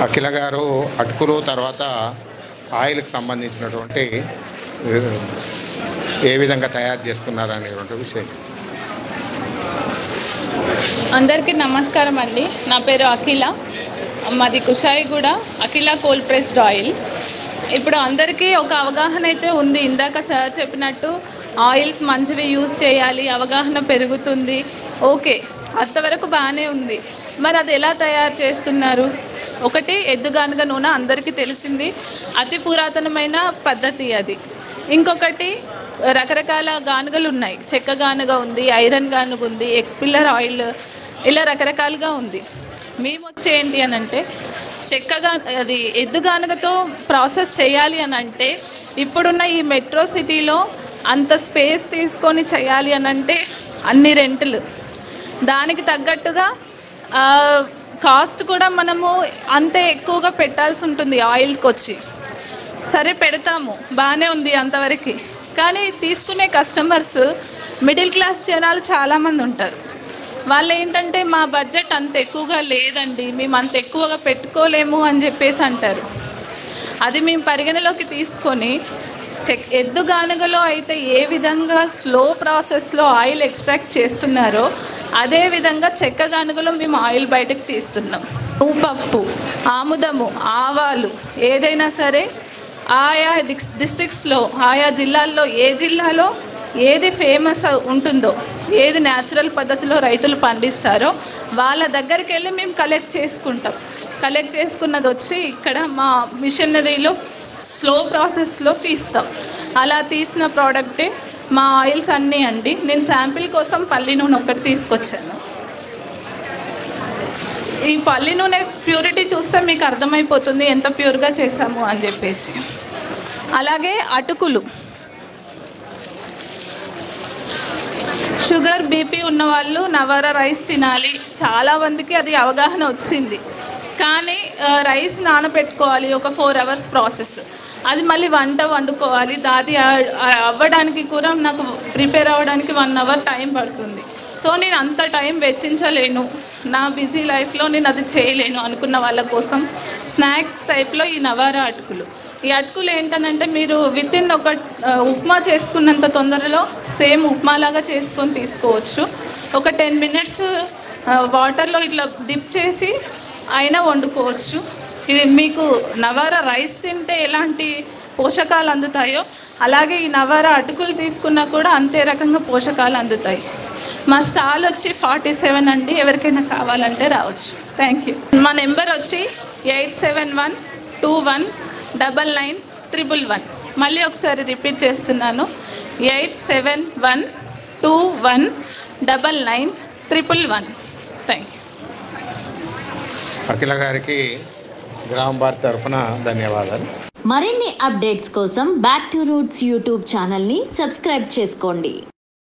అఖిల గారు అటుకులు తర్వాత ఆయిల్కి సంబంధించినటువంటి ఏ విధంగా తయారు చేస్తున్నారు అనేటువంటి విషయం. అందరికీ నమస్కారం అండి. నా పేరు అఖిల, మాది కుషాయిగూడ. అఖిల కోల్డ్ ప్రెస్డ్ ఆయిల్. ఇప్పుడు అందరికీ ఒక అవగాహన అయితే ఉంది. ఇందాక సార్ చెప్పినట్టు ఆయిల్స్ మంచివి యూజ్ చేయాలి, అవగాహన పెరుగుతుంది. ఓకే, అంతవరకు బాగానే ఉంది. మరి అది ఎలా తయారు చేస్తున్నారు? ఒకటి, ఎద్దుగానుగ నూనె అందరికీ తెలిసింది, అతి పురాతనమైన పద్ధతి అది. ఇంకొకటి, రకరకాల గానుగలు ఉన్నాయి. చెక్క గానుగ ఉంది, ఐరన్ గానుగ ఉంది, ఎక్స్పిల్లర్ ఆయిల్, ఇలా రకరకాలుగా ఉంది. మేము వచ్చి ఏంటి అని అంటే, చెక్కగా అది ఎద్దుగానుగతో ప్రాసెస్ చేయాలి అని అంటే, ఇప్పుడున్న ఈ మెట్రో సిటీలో అంత స్పేస్ తీసుకొని చేయాలి అని అంటే అన్ని రెంట్లు, దానికి తగ్గట్టుగా కాస్ట్ కూడా మనము అంతే ఎక్కువగా పెట్టాల్సి ఉంటుంది. ఆయిల్కి వచ్చి సరే పెడతాము, బాగానే ఉంది అంతవరకు. కానీ తీసుకునే కస్టమర్స్ మిడిల్ క్లాస్ జనాలు చాలామంది ఉంటారు. వాళ్ళు ఏంటంటే, మా బడ్జెట్ అంత ఎక్కువగా లేదండి, మేము అంత ఎక్కువగా పెట్టుకోలేము అని చెప్పేసి అంటారు. అది మేము పరిగణలోకి తీసుకొని ఎద్దుగానుగలో అయితే ఏ విధంగా స్లో ప్రాసెస్లో ఆయిల్ ఎక్స్ట్రాక్ట్ చేస్తున్నారో అదే విధంగా చెక్క గానుగలో మేము ఆయిల్ బయటకు తీస్తున్నాం. పప్పు, ఆముదము, ఆవాలు, ఏదైనా సరే ఆయా డిస్ట్రిక్ట్స్లో, ఆయా జిల్లాల్లో, ఏ జిల్లాలో ఏది ఫేమస్ ఉంటుందో, ఏది న్యాచురల్ పద్ధతిలో రైతులు పండిస్తారో వాళ్ళ దగ్గరికి వెళ్ళి మేము కలెక్ట్ చేసుకుంటాం. కలెక్ట్ చేసుకున్నది వచ్చి ఇక్కడ మా మిషనరీలో స్లో ప్రాసెస్లో తీస్తాం. అలా తీసిన ప్రోడక్టే మా ఆయిల్స్ అన్నీ అండి. నేను శాంపిల్ కోసం పల్లి నూనె ఒకటి తీసుకొచ్చాను. ఈ పల్లి నూనె ప్యూరిటీ చూస్తే మీకు అర్థమైపోతుంది ఎంత ప్యూర్గా చేసాము అని చెప్పేసి. అలాగే అటుకులు, షుగర్ బీపీ ఉన్నవాళ్ళు నవారా రైస్ తినాలి. చాలామందికి అది అవగాహన వచ్చింది. కానీ రైస్ నానబెట్టుకోవాలి, ఒక 4 hours ప్రాసెస్. అది మళ్ళీ వంట వండుకోవాలి, దాది అవ్వడానికి కూడా నాకు ప్రిపేర్ అవ్వడానికి 1 hour టైం పడుతుంది. సో నేను అంత టైం వెచ్చించలేను, నా బిజీ లైఫ్లో నేను అది చేయలేను అనుకున్న వాళ్ళ కోసం స్నాక్స్ టైప్లో ఈ నవారా అటుకులు. ఈ అటుకులు ఏంటనంటే, మీరు వితిన్ ఒక ఉప్మా చేసుకున్నంత తొందరలో సేమ్ ఉప్మాలాగా చేసుకొని తీసుకోవచ్చు. ఒక 10 minutes వాటర్లో ఇట్లా డిప్ చేసి అయినా వండుకోవచ్చు. ఇది మీకు నవారా రైస్ తింటే ఎలాంటి పోషకాలు అందుతాయో అలాగే ఈ నవారా అటుకులు తీసుకున్నా కూడా అంతే రకంగా పోషకాలు అందుతాయి. మా స్టాల్ వచ్చి 47 అండి. ఎవరికైనా కావాలంటే రావచ్చు. Thank you. మా నెంబర్ వచ్చి 8712199911. మళ్ళీ ఒకసారి రిపీట్ చేస్తున్నాను, 8712199911. Thank you. అఖిల గారికి గ్రామ భారత్ తరఫున ధన్యవాదాలు. మరిన్ని అప్డేట్స్ కోసం బ్యాక్ టు రూట్స్ యూట్యూబ్ ఛానల్ని సబ్స్క్రైబ్ చేసుకోండి.